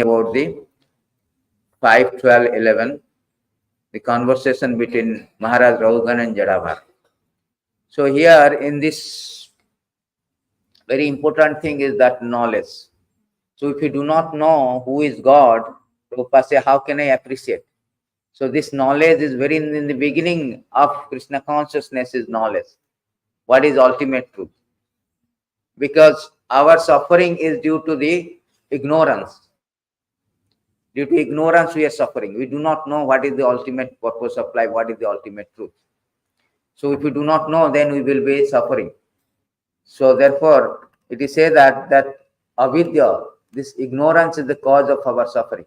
about the 5, 12, 11, the conversation between Maharaj Rahugan and Jadabhar. So here in this, very important thing is that knowledge. So if you do not know who is God, Prabhupada say, how can I appreciate? So this knowledge is very in the beginning of Krishna consciousness is knowledge. What is ultimate truth? Because our suffering is due to the ignorance. Due to ignorance, we are suffering. We do not know what is the ultimate purpose of life, what is the ultimate truth. So if we do not know, then we will be suffering. So therefore, it is said that avidya, this ignorance is the cause of our suffering.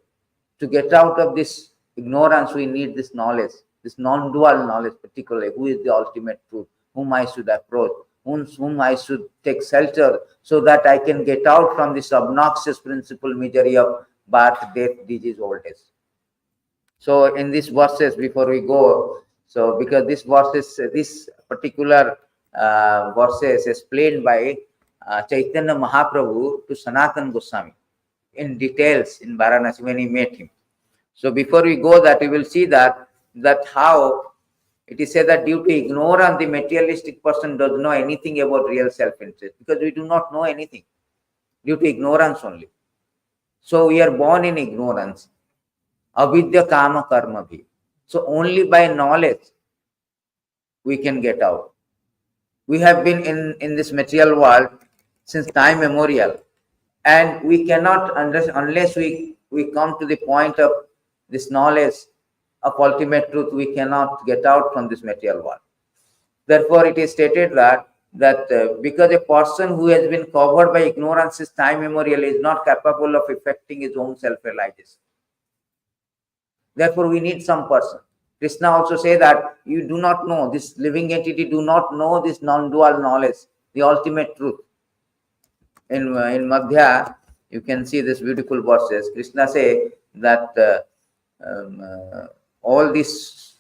To get out of this ignorance, we need this knowledge, this non-dual knowledge, particularly who is the ultimate truth, whom I should approach, whom I should take shelter, so that I can get out from this obnoxious principal misery of birth, death, disease, old age. So in these verses, before we go, so because this verses, this particular verses explained by Chaitanya Mahaprabhu to Sanatana Goswami in details in Varanasi when he met him. So before we go that, we will see that how it is said that due to ignorance, the materialistic person does not know anything about real self-interest, because we do not know anything due to ignorance only. So we are born in ignorance. Avidya kama karma bhi. So only by knowledge we can get out. We have been in this material world since time memorial, and we cannot understand unless we come to the point of this knowledge of ultimate truth. We cannot get out from this material world. Therefore, it is stated that because a person who has been covered by ignorance since time memorial is not capable of effecting his own self-realization. Therefore, we need some person. Krishna also say that you do not know, this living entity do not know this non-dual knowledge, the ultimate truth. In Madhya, you can see this beautiful verses. Krishna say that all this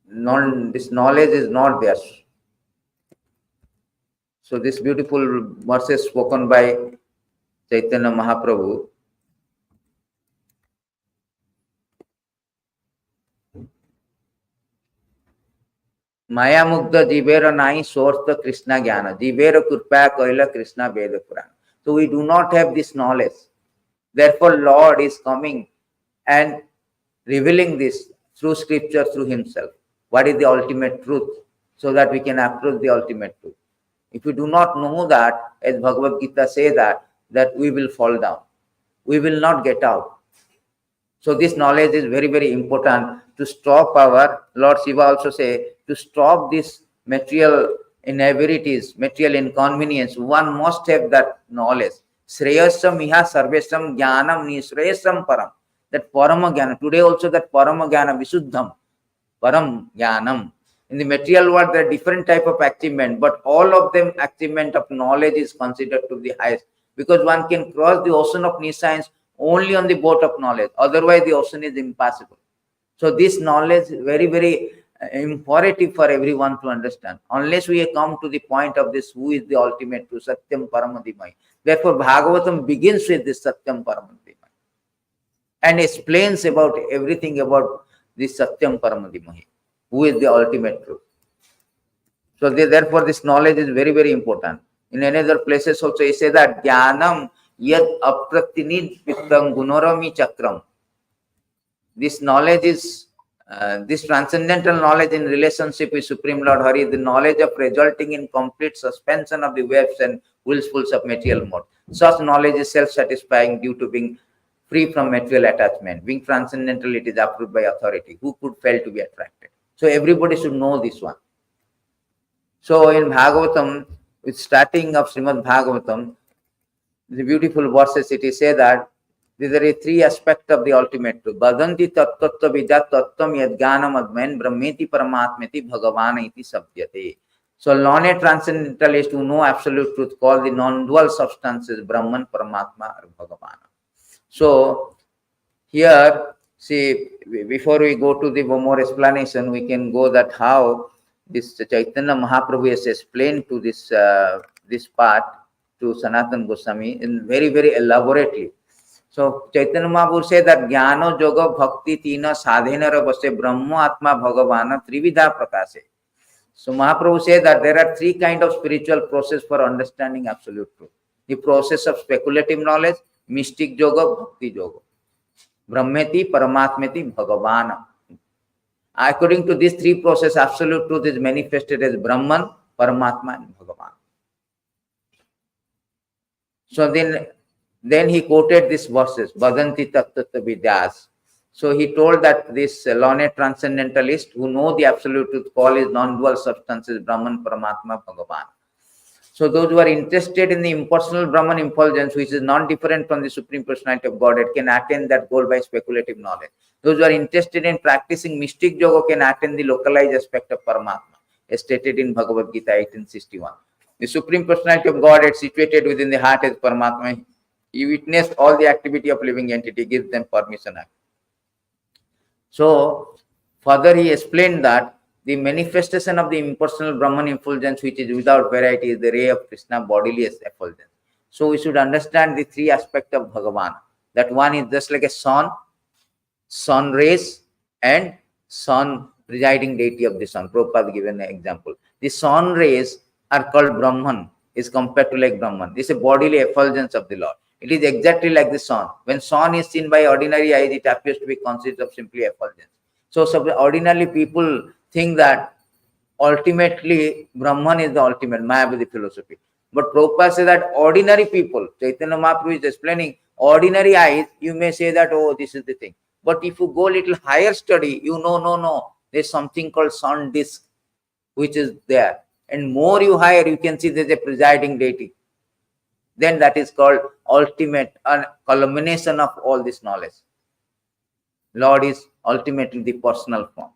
knowledge is not theirs. So this beautiful verses spoken by Chaitanya Mahaprabhu. Maya mugdha jivera nahi source Krishna jnana. Jivera kurpa koila Krishna Veda Purana. So we do not have this knowledge. Therefore, Lord is coming and revealing this through scripture, through himself. What is the ultimate truth? So that we can approach the ultimate truth. If we do not know that, as Bhagavad Gita says that we will fall down. We will not get out. So this knowledge is very, very important to stop our, Lord Shiva also say, to stop this material inaverities, material inconvenience. One must have that knowledge. Shreyasam iha sarvesam jnanam nishreyasam param. That parama jnana. Today also that parama jnana visuddham. Param jnanam. In the material world, there are different type of achievement, but all of them achievement of knowledge is considered to be the highest, because one can cross the ocean of nescience only on the boat of knowledge. Otherwise, the ocean is impassable. So this knowledge is very, very imperative for everyone to understand. Unless we come to the point of this, who is the ultimate truth, Satyam Paramadimai. Therefore, Bhagavatam begins with this Satyam Paramadimai and explains about everything about this Satyam Paramadimai, who is the ultimate truth. So therefore, this knowledge is very, very important. In another places also, he says that Jnanam yad apratinid pittam gunorami chakram. This knowledge is this transcendental knowledge in relationship with Supreme Lord Hari, the knowledge of resulting in complete suspension of the waves and whirlpools of material mode. Such knowledge is self-satisfying due to being free from material attachment. Being transcendental, it is approved by authority. Who could fail to be attracted? So everybody should know this one. So in Bhagavatam, with starting of Srimad Bhagavatam, the beautiful verses, it is said that there are three aspects of the ultimate truth. Badanti tattva vidat tattvam yadganam admain brahmeti paramatmeti bhagavana iti sabdyate. So learned transcendentalists who know absolute truth call the non-dual substances Brahman, Paramatma or Bhagavana. So here, see, before we go to the more explanation, we can go that how this Chaitanya Mahaprabhu has explained to this part to Sanatana Goswami in very, very elaborately. So Chaitanya Mahaprabhu said that Jnana, Yoga, Bhakti, Tina, Sadhana, Rabase, Brahma, Atma, Bhagavana, Trividha Prakase. So Mahaprabhu said that there are three kinds of spiritual process for understanding absolute truth. The process of speculative knowledge, mystic yoga, bhakti yoga. Brahmeti, Paramatmeti, Bhagavana. According to these three processes, absolute truth is manifested as Brahman, Paramatma, and Bhagavan. So then he quoted these verses, Vadanti Tattva Vidyas. So he told that this learned transcendentalist who know the absolute truth call his non-dual substances Brahman, Paramatma, Bhagavan. So those who are interested in the impersonal Brahman effulgence, which is non-different from the Supreme Personality of Godhead, can attain that goal by speculative knowledge. Those who are interested in practicing mystic yoga can attain the localized aspect of Paramatma, as stated in Bhagavad Gita 1861. The Supreme Personality of Godhead situated within the heart as Paramatma. He witnessed all the activity of living entity, gives them permission. So further he explained that the manifestation of the impersonal Brahman effulgence, which is without variety, is the ray of Krishna bodily effulgence. So we should understand the three aspects of Bhagavan. That one is just like a sun rays, and sun, presiding deity of the sun. Prabhupada given an example. The sun rays are called Brahman, is compared to like Brahman. This is a bodily effulgence of the Lord. It is exactly like the sun. When sun is seen by ordinary eyes, it appears to be consist of simply effulgence. So ordinarily people think that ultimately Brahman is the ultimate, Mayavadi philosophy. But Prabhupada says that ordinary people, Chaitanya Mahaprabhu is explaining, ordinary eyes, you may say that, oh, this is the thing. But if you go little higher study, you know, no, there's something called sun disk, which is there. And more you higher, you can see there's a presiding deity. Then that is called ultimate, culmination of all this knowledge. Lord is ultimately the personal form.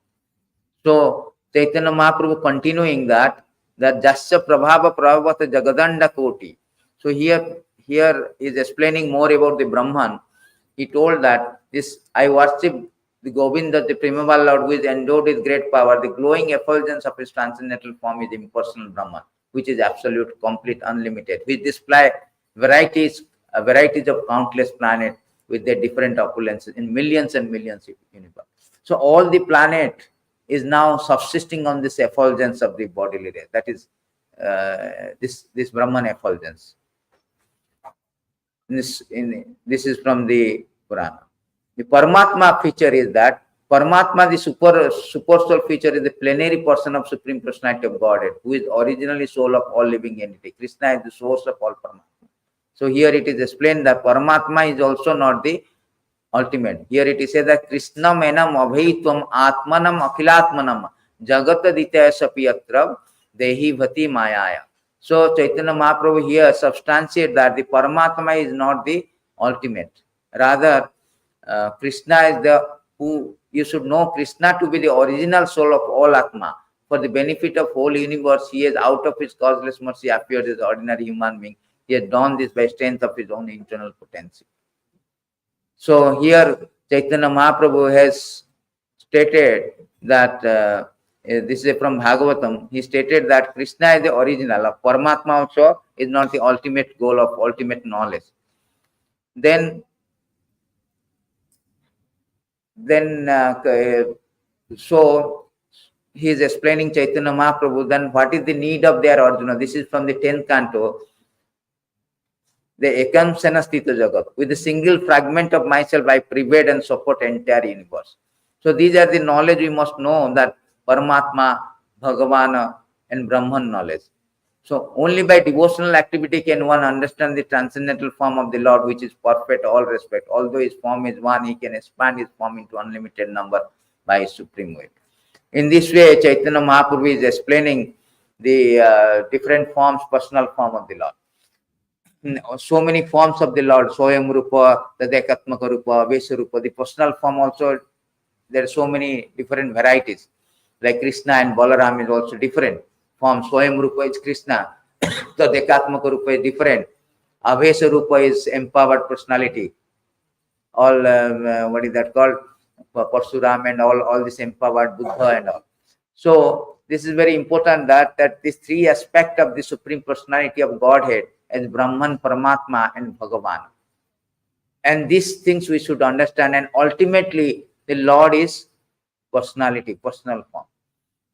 So Chaitanya Mahaprabhu continuing that Jasya Prabhava Prabhavata Jagadanda Koti. So here is explaining more about the Brahman. He told that this I worship the Govinda, the primeval Lord, who is endowed with great power. The glowing effulgence of his transcendental form is impersonal Brahman, which is absolute, complete, unlimited, which display varieties of countless planets with their different opulences in millions and millions of universe. So all the planet is now subsisting on this effulgence of the bodily ray. That is this Brahman effulgence. This is from the Purana. The Paramatma feature is that Paramatma, the super soul feature, is the plenary person of Supreme Personality of Godhead, who is originally soul of all living entity. Krishna is the source of all Paramatma. So here it is explained that Paramatma is also not the ultimate. Here it is said that Krishna menam abhaitvam atmanam akhilatmanam jagata ditya sapiyatra dehi bhati mayaya. So Chaitanya Mahaprabhu here substantiates that the Paramatma is not the ultimate. Rather, Krishna is the who you should know Krishna to be the original soul of all Atma. For the benefit of whole universe, he has out of his causeless mercy appeared as ordinary human being. He has done this by strength of his own internal potency. So here Chaitanya Mahaprabhu has stated that this is from Bhagavatam. He stated that Krishna is the original of Paramatma, also is not the ultimate goal of ultimate knowledge. Then so he is explaining Chaitanya Mahaprabhu. Then what is the need of their Arjuna? This is from the 10th canto. The Ekam Senastita Jagat. With a single fragment of myself, I pervade and support entire universe. So these are the knowledge we must know, that Paramatma, Bhagavana, and Brahman knowledge. So only by devotional activity can one understand the transcendental form of the Lord, which is perfect all respect. Although his form is one, he can expand his form into unlimited number by his supreme will. In this way, Chaitanya Mahaprabhu is explaining the different forms, personal form of the Lord. So many forms of the Lord, Soyam Rupa, Tadekatmaka Rupa, Vesha Rupa, the personal form also, there are so many different varieties. Like Krishna and Balaram is also different forms. Soyam Rupa is Krishna, Tadekatmaka Rupa is different. Avesha Rupa is empowered personality. All, what is that called? Parsuram and all this empowered Buddha and all. So this is very important that these three aspects of the Supreme Personality of Godhead as Brahman, Paramatma and Bhagavan. And these things we should understand, and ultimately the Lord is personality, personal form.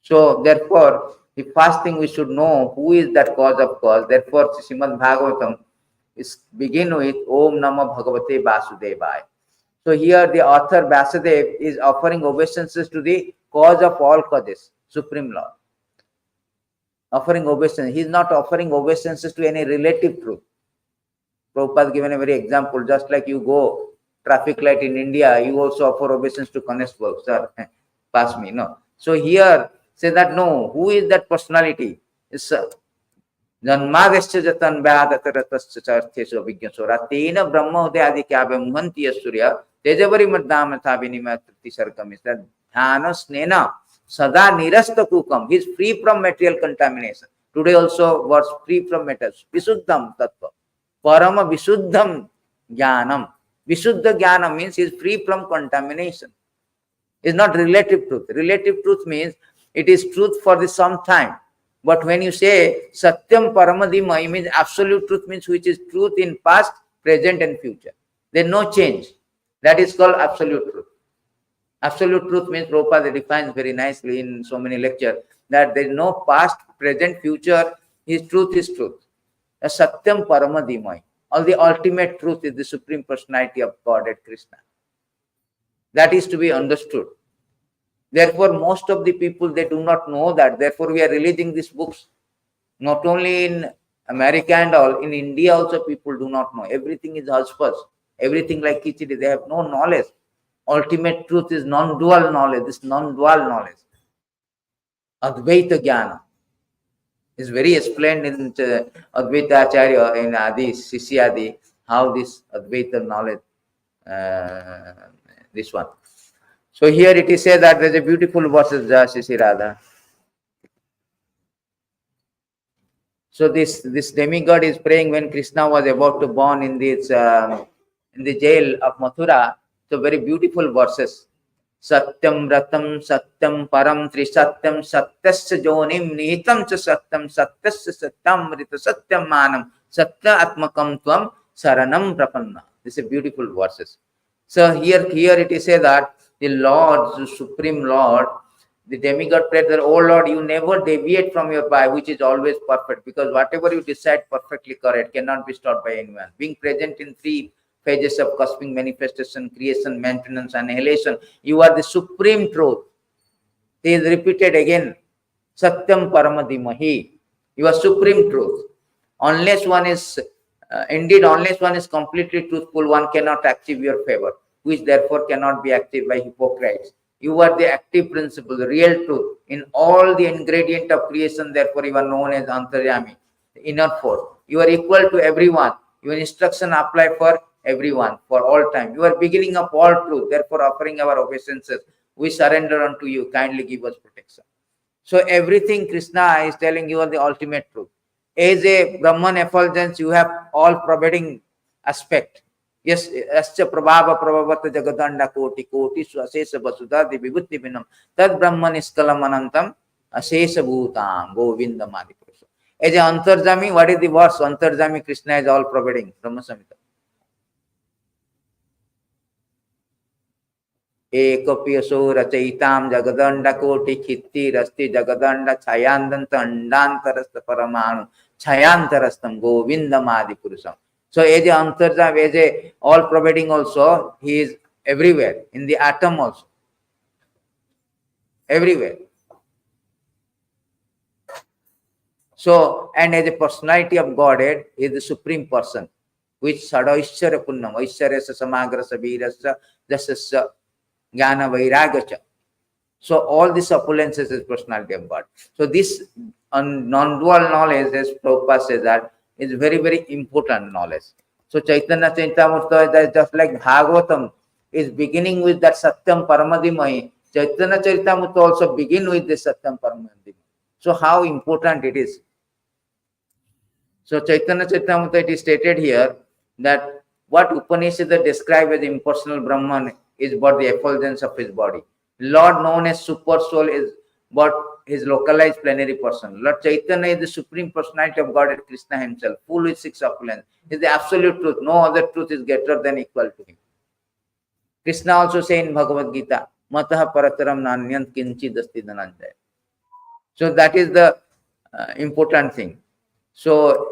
So therefore, the first thing we should know, who is that cause of cause. Therefore, Srimad Bhagavatam is begin with Om Namah Bhagavate Vasudevaya. So here the author Vasudev is offering obeisances to the cause of all causes, Supreme Lord. Offering obeisance. He is not offering obeisances to any relative truth. Prabhupada given a very example, just like you go traffic light in India, you also offer obeisance to constable, sir, pass me, no. So here, say that no, who is that personality? It's Janmadescha jatan vyadataratascha chartheshu abhigyasura tena brahma udayadi kyabhe muhanti yasurya tejavari maddama thabinimati sarkam. Is that dhana snena sada nirasta kukam. He is free from material contamination. Today also was free from metals. Visuddham tattva. Parama Visuddham Jnanam. Visuddha Jnanam means he is free from contamination. It is not relative truth. Relative truth means it is truth for the some time. But when you say Satyam Paramadhima, it means absolute truth, means which is truth in past, present and future. There is no change. That is called absolute truth. Absolute truth means Prabhupada defines very nicely in so many lectures that there is no past, present, future. His truth is truth. Satyam Paramadhimai. All the ultimate truth is the Supreme Personality of Godhead Krishna. That is to be understood. Therefore, most of the people, they do not know that. Therefore, we are releasing these books. Not only in America and all, in India also people do not know. Everything is hush-hush. Everything like Kichidi, they have no knowledge. Ultimate truth is non-dual knowledge, this non-dual knowledge. Advaita Jnana is very explained in Advaita Acharya in Adi, Sishyadi, how this Advaita knowledge, this one. So here it is said that there is a beautiful verses, Sisi Radha. So this demigod is praying when Krishna was about to born in this in the jail of Mathura. So very beautiful verses. Satyam Ratam Satyam Param Trisatyam Satyasya Jonim Nihitam Cha Satyam Satyasya Satyam Rita Satyam Manam Satya Atmakam Tvam Saranam Prapanna. This is beautiful verses. So here it is said that the Lord, the Supreme Lord, the demigod prayed that, oh Lord, you never deviate from your path, which is always perfect, because whatever you decide perfectly correct cannot be stopped by anyone. Being present in three phases of cosmic manifestation, creation, maintenance, annihilation, you are the supreme truth. It is repeated again. Satyam Paramadhimahi. You are supreme truth. Unless one is, unless one is completely truthful, one cannot achieve your favor, which therefore cannot be achieved by hypocrites. You are the active principle, the real truth. In all the ingredient of creation, therefore you are known as Antaryami, the inner force. You are equal to everyone. Your instruction apply for everyone, for all time. You are beginning of all truth. Therefore, offering our obeisances, we surrender unto you. Kindly give us protection. So everything Krishna is telling you are the ultimate truth. As a Brahman effulgence, you have all pervading aspect. Yes, ascha prabhava prabhavata jagadanda koti koti asesa vasudha vibhuti vinam tad brahman iskalam anantam asesa bhutam govindam adipurusha. As a antarjami, what is the verse? Antarjami Krishna is all pervading. Brahma Samhita. Ekapyaso rachaitam jagadanda koti khitti rasti jagadanda chayandanta andantarasta paramanu chayantarastam govindam adipurusam. So as a Antarjami, as a all-pervading also, he is everywhere, in the atom also. Everywhere. So, and as a personality of Godhead, he is the supreme person, which Sadaishara Punnam, Aishwarya Samagrasa Virasa, Jasasa Jnana Vairagacha. So all these opulences is personality of God. So this non-dual knowledge, as Prabhupada says that, is very, very important knowledge. So Chaitanya Charitamrita is just like Bhagavatam is beginning with that Satyam Paramadhimai. Chaitanya Charitamrita also begin with this Satyam Paramadhimai. So how important it is. So Chaitanya Charitamrita, it is stated here that what Upanishads describe as impersonal Brahman is but the effulgence of his body. Lord known as Super Soul is but his localized plenary person. Lord Chaitanya is the supreme personality of Godhead Krishna himself, full with six opulence. He is the absolute truth. No other truth is greater than equal to him. Krishna also says in Bhagavad Gita, Matah parataram nanyant kinchid asti dhananjaya. So that is the important thing. So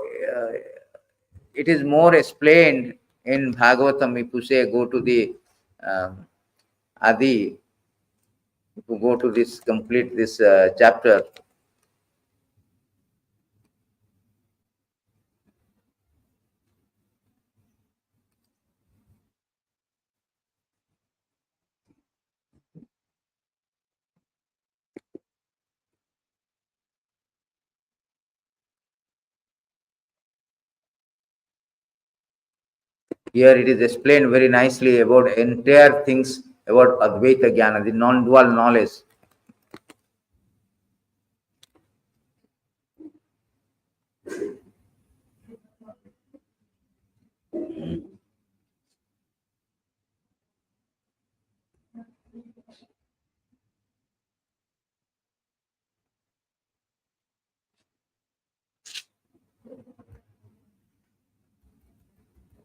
it is more explained in Bhagavatam. If you say go to the Adi, if you go to this, complete this chapter. Here it is explained very nicely about entire things about Advaita Jnana, the non-dual knowledge.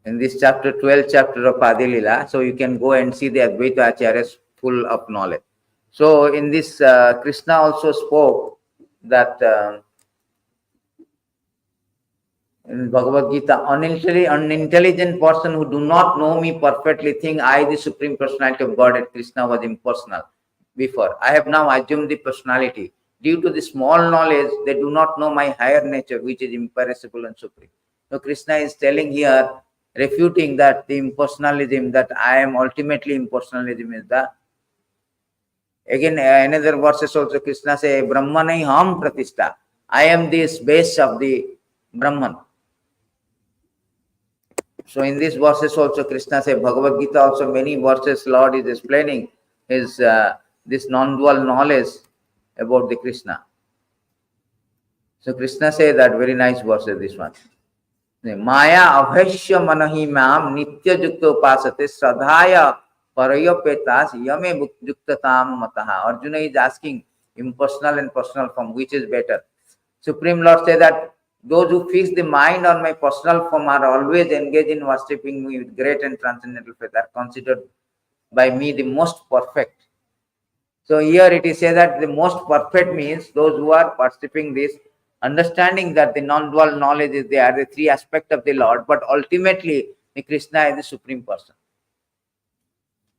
In this chapter, 12th chapter of Adi Lila, so you can go and see the Advaita Acharyas full of knowledge. So in this, Krishna also spoke that in Bhagavad Gita, unintelligent person who do not know me perfectly think I, the Supreme Personality of Godhead, Krishna, was impersonal before. I have now assumed the personality. Due to the small knowledge, they do not know my higher nature, which is imperishable and supreme. So Krishna is telling here, refuting that the impersonalism, that I am ultimately impersonalism is the. Again, another verses also Krishna say, Brahmanai ham pratishta. I am this base of the Brahman. So in these verses also Krishna say, Bhagavad Gita also many verses Lord is explaining his this non-dual knowledge about the Krishna. So Krishna say that very nice verses, this one. Maya abhashya manahi mam nitya yukta upasate sradhaya parayapetas yame yuktatam mataha. Arjuna is asking impersonal and personal form, which is better? Supreme Lord say that those who fix the mind on my personal form are always engaged in worshipping me with great and transcendental faith, are considered by me the most perfect. So here it is said that the most perfect means those who are worshipping this, understanding that the non-dual knowledge is there, the three aspects of the Lord, but ultimately the Krishna is the supreme person.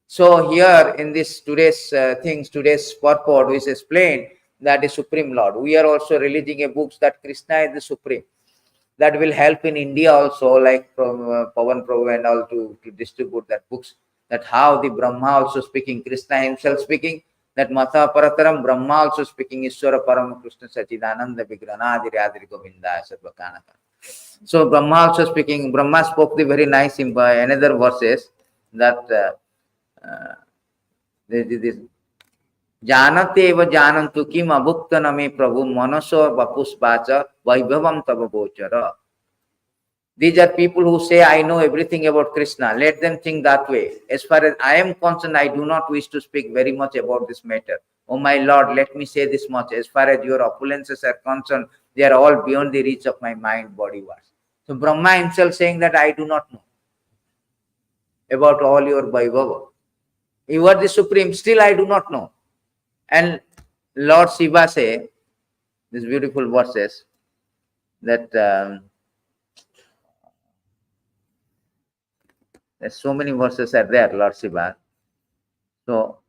So here in this today's today's purport, which is explained that the Supreme Lord. We are also releasing a books that Krishna is the Supreme. That will help in India also, like from Pavan Prabhu and all to distribute that books. That how the Brahma also speaking, Krishna himself speaking, that Matha Parataram Brahma also speaking, Ishwara Parama Krishna Sachidananda Vigranadiri Adiri Govinda Sarvakanaka. So Brahma also speaking, Brahma spoke the very nice in another verses that this जानते एव जानन्तु किम अभुक्त नमे प्रभु मनसो वपुष्पाच वैभवम तव गोचर. These are people who say, I know everything about Krishna. Let them think that way. As far as I am concerned, I do not wish to speak very much about this matter. Oh my Lord, let me say this much. As far as your opulences are concerned, they are all beyond the reach of my mind, body, words. So Brahma himself saying that I do not know about all your Vaibhava. You are the Supreme, still I do not know. And Lord Shiva say, these beautiful verses, that there's so many verses are there, Lord Shiva. So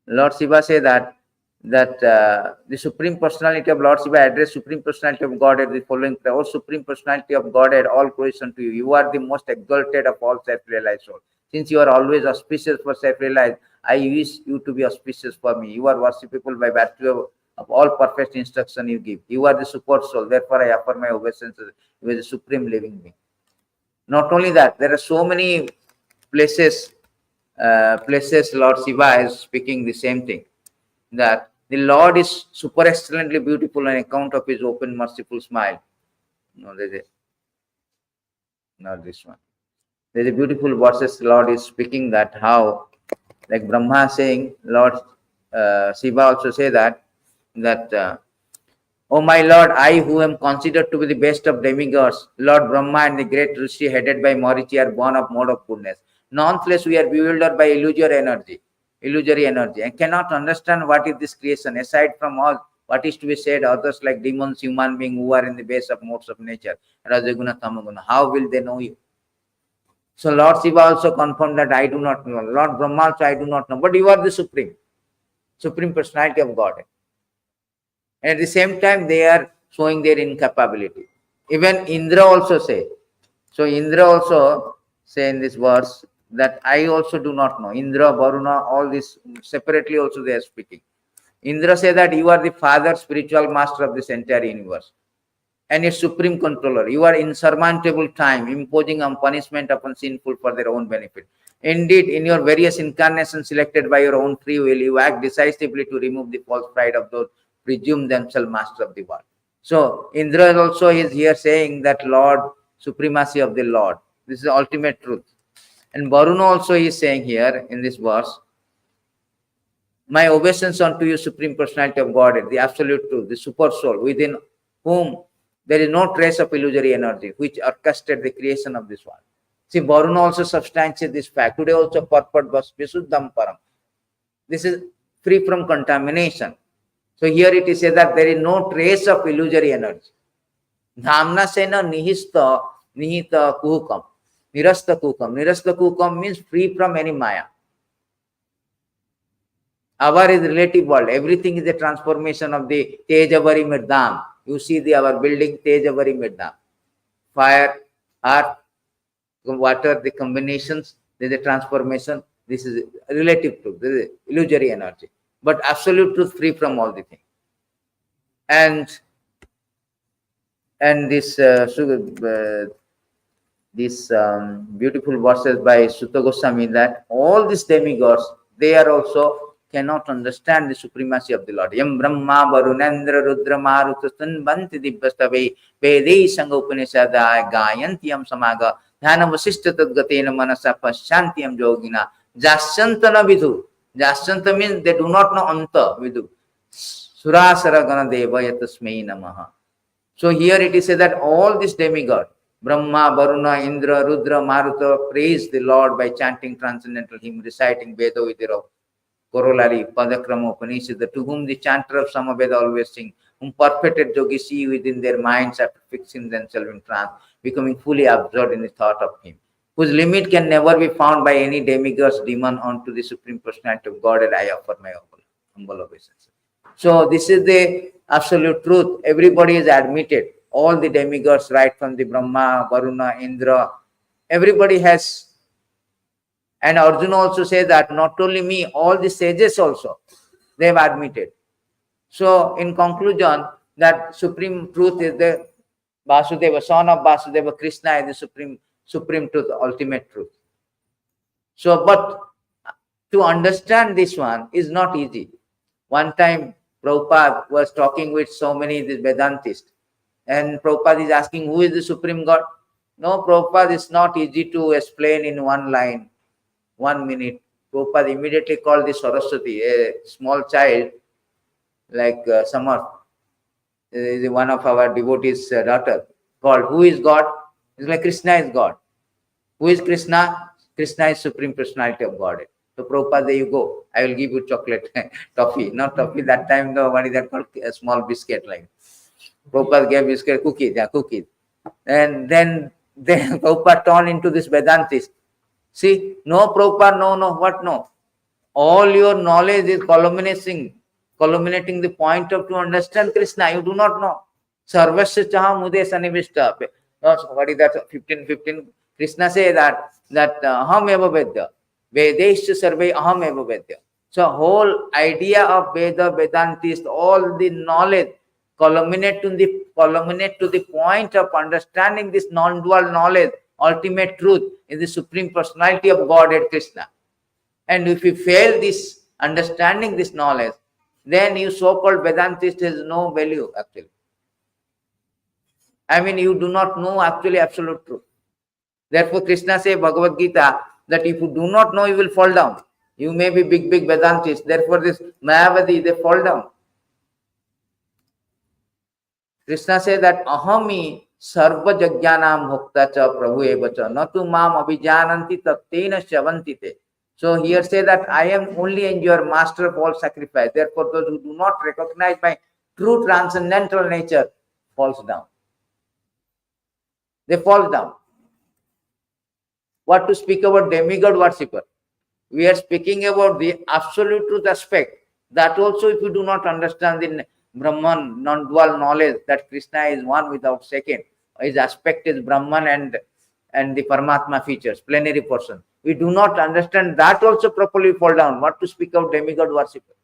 Lord Shiva say that the Supreme Personality of Lord Shiva address Supreme Personality of Godhead the following prayer. O Supreme Personality of Godhead, all glories unto you. You are the most exalted of all self-realized souls. Since you are always auspicious for self-realized, I wish you to be auspicious for me. You are worshipable by virtue of all perfect instruction you give. You are the super soul. Therefore, I offer my obeisances. You are the supreme living being. Not only that, there are so many places Lord Shiva is speaking the same thing. That the Lord is super excellently beautiful on account of his open, merciful smile. No, not this one. There's a beautiful verses Lord is speaking that how, like Brahma saying, Lord Shiva also say that that, O my Lord, I who am considered to be the best of demigods, Lord Brahma and the great Rishi headed by Marichi are born of mode of goodness. Nonetheless, we are bewildered by illusory energy, and cannot understand what is this creation. Aside from all what is to be said, others like demons, human beings who are in the base of modes of nature, Rajaguna, Tamaguna, how will they know you? So Lord Shiva also confirmed that I do not know. Lord Brahma also I do not know. But you are the Supreme Personality of Godhead. And at the same time, they are showing their incapability. Even Indra also say. So Indra also say in this verse that I also do not know. Indra, Varuna, all this separately also they are speaking. Indra say that you are the father, spiritual master of this entire universe and its supreme controller. You are insurmountable time, imposing on punishment upon sinful for their own benefit. Indeed, in your various incarnations selected by your own free will, you act decisively to remove the false pride of those presume themselves master of the world. So Indra also is here saying that Lord, supremacy of the Lord. This is the ultimate truth. And Varuna also is saying here in this verse, my obeisance unto you, Supreme Personality of Godhead, the absolute truth, the super soul, within whom there is no trace of illusory energy, which orchestrated the creation of this world. See, Varuna also substantiates this fact. Today also purport was Visuddham Param. This is free from contamination. So here it is said that there is no trace of illusory energy. Dhamna sena nihista nihita kuhukam. Nirasta kuhukam. Nirasta kuhukam means free from any maya. Our is relative world. Everything is a transformation of the Tejavari Mirdam. You see our building Tejavari Mirdam. Fire, earth, water, the combinations, there is a transformation. This is relative truth. This is illusory energy. But absolute truth free from all the things. And this beautiful verses by Sutta Goswami that all these demigods, they are also cannot understand the supremacy of the Lord. Yam Brahma Varunendra Rudra Marutastan Banti Dibbastave Vede Sangha Upanishada Gayantiyam Samaga Dhana Vasishta Tadgatena Manasa Pasyantiyam Yogina Jasyantana Vidhu. Jasyanta means they do not know Anta Vidhu. Surasara Gana Deva Yatasmei Namaha. So here it is said that all these demigods, Brahma, Varuna, Indra, Rudra, Maruta, praise the Lord by chanting transcendental hymn, reciting Veda with their corollary, Padakrama Upanishad, to whom the chanter of Samaveda always sing, whom perfected yogis see within their minds after fixing themselves in trance, becoming fully absorbed in the thought of him, whose limit can never be found by any demigods, demon, unto the Supreme Personality of God, and I offer my humble obeisance. So this is the absolute truth. Everybody is admitted. All the demigods, right from the Brahma, Varuna, Indra, everybody has. And Arjuna also says that not only me, all the sages also, they have admitted. So in conclusion, that supreme truth is the Vasudeva, son of Vasudeva, Krishna is the supreme truth, ultimate truth. So, but to understand this one is not easy. One time, Prabhupada was talking with so many these Vedantists, and Prabhupada is asking, who is the supreme God? No, Prabhupada, is not easy to explain in one line, 1 minute. Prabhupada immediately called the Saraswati, a small child, like Samar, one of our devotees' daughter, called, who is God? It's like Krishna is God. Who is Krishna? Krishna is Supreme Personality of Godhead. So Prabhupada, there you go. I will give you chocolate, toffee. Not toffee, that time, no, what is that called? A small biscuit like. Prabhupada gave biscuit, cookies, yeah, cookies. And then Prabhupada turned into this Vedantist. See, no Prabhupada, no, what no? All your knowledge is culminating the point of to understand Krishna. You do not know. Sarvasya chaha mude sanivishta. What is that? 15. Krishna says that aham eva vedya. Vedesya sarve aham eva vedya. So whole idea of Veda, Vedantist, all the knowledge culminate to the point of understanding this non-dual knowledge, ultimate truth is the Supreme Personality of Godhead Krishna. And if you fail this understanding this knowledge, then you so-called Vedantist has no value actually. I mean, you do not know actually absolute truth. Therefore, Krishna says Bhagavad Gita that if you do not know, you will fall down. You may be big Vedantist. Therefore, this Mayavadi, they fall down. Krishna says that ahami sarva jagyanam bhokta cha prabhu eva cha natu mam abhijananti tattena shavanti te. So here say that I am only in your master of all sacrifice. Therefore, those who do not recognize my true transcendental nature falls down. They fall down. What to speak about demigod worshipper? We are speaking about the absolute truth aspect. That also, if you do not understand the Brahman, non-dual knowledge that Krishna is one without second, his aspect is Brahman and the Paramatma features, plenary person. We do not understand that also properly fall down. What to speak of demigod worshipper?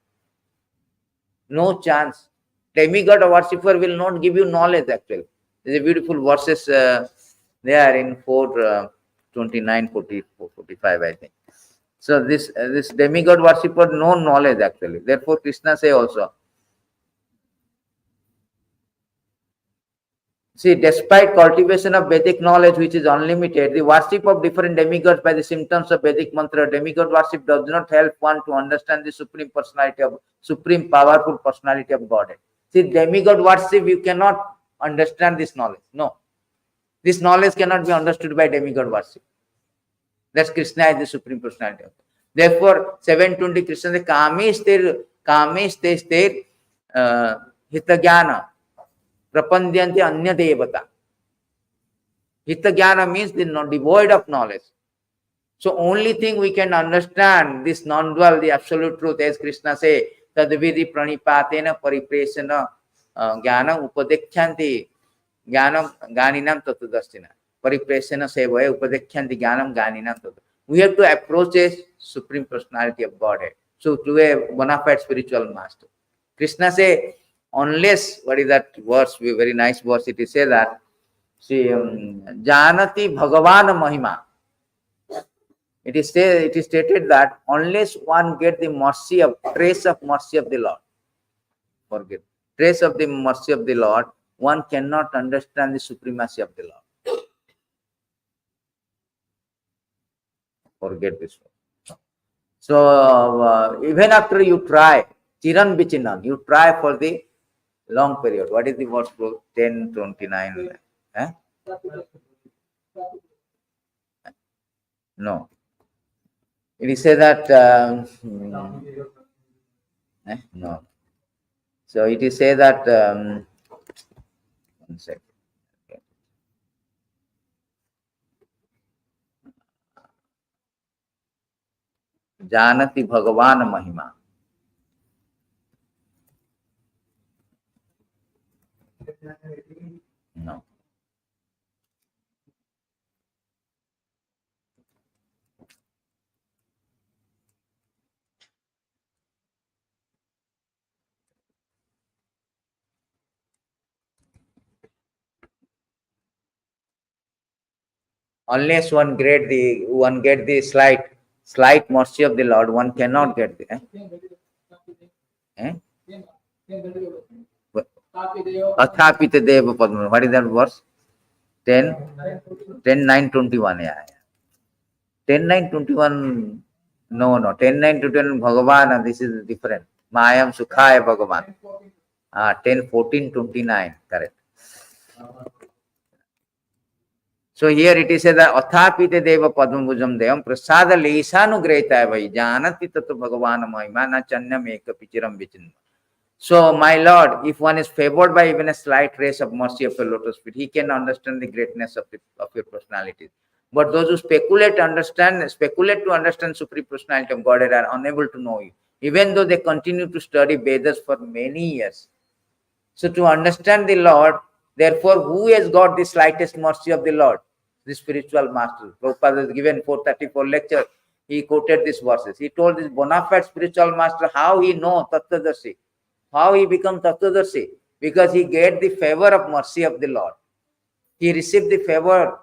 No chance. Demigod worshipper will not give you knowledge actually. There's a beautiful verses there in 4:29, 44, 45, I think. So this demigod worshipper no knowledge actually. Therefore Krishna say also, see, despite cultivation of Vedic knowledge which is unlimited, the worship of different demigods by the symptoms of Vedic mantra, demigod worship does not help one to understand the supreme powerful personality of Godhead. See, demigod worship, you cannot understand this knowledge. No. This knowledge cannot be understood by demigod worship. That's Krishna is the supreme personality of God. Therefore, 720 Krishna says, Kamesh te hitagyana prapandyanti anya devata. Hitagyana means they are not devoid of knowledge. So only thing we can understand this non-dual, the absolute truth, as Krishna says, tadvidi pranipatena paripresana jnanam upadekyanti jnanam ganinam tatadastina. Paripresana sevaya upadekyanti jnanam ganinam tatadastina. We have to approach a supreme personality of Godhead. So to a bona fide spiritual master. Krishna say, unless, what is that verse, very nice verse, it is say that, see, Janati Bhagavan Mahima. It is stated that unless one get the mercy of, trace of mercy of the Lord, forget, trace of the mercy of the Lord, one cannot understand the supremacy of the Lord. Forget this one. So even after you try, Chiran Bichinan, you try for the long period. What is the verse? 10:29. Eh? No. It is said that no. So it is said that 1 second. Janati Bhagavan Mahima. No. Unless one get the slight mercy of the Lord, one cannot get the Athapita Deva Padma. What is that verse? 10:9:21. Yeah. 10:9:21. No. 10:9:21 Bhagavan. This is different. Mayam Sukhaya Bhagavan. 10:14:29. Correct. So here it is said that Athapite Deva Padmabhujam Devam Prasada Lesanugreta Vai Janati Tatu Bhagavan Mahimana Channam Eka Pichiram Vichin. So my Lord, if one is favored by even a slight trace of mercy of your lotus feet, he can understand the greatness of your personality. But those who speculate to understand supreme personality of Godhead are unable to know you, even though they continue to study Vedas for many years. So to understand the Lord, therefore, who has got the slightest mercy of the Lord? The spiritual master. Prabhupada has given 434 lecture. He quoted these verses. He told this bona fide spiritual master how he know Tattvadarshi, how he become Tattvadarshi, because he get the favor of mercy of the Lord. He received the favor,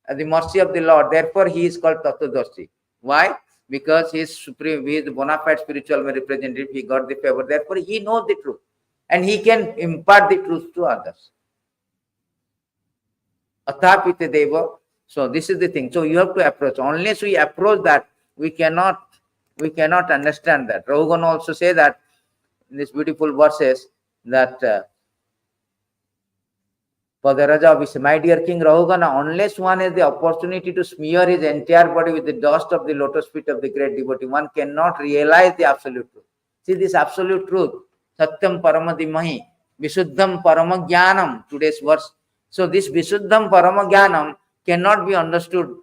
the mercy of the Lord. Therefore, he is called Tattvadarshi. Why? Because he is supreme, he is the bona fide spiritual representative. He got the favor. Therefore, he knows the truth. And he can impart the truth to others. Athapite Deva. So this is the thing. So you have to approach. Unless we approach that, we cannot understand that. Raghugan also say that in these beautiful verses that Padaraja Vishya, my dear king Rahugana, unless one has the opportunity to smear his entire body with the dust of the lotus feet of the great devotee, one cannot realize the absolute truth. See this absolute truth, Satyam Paramadimahi, Visuddham Paramagyanam, today's verse. So this Visuddham Paramagyanam cannot be understood,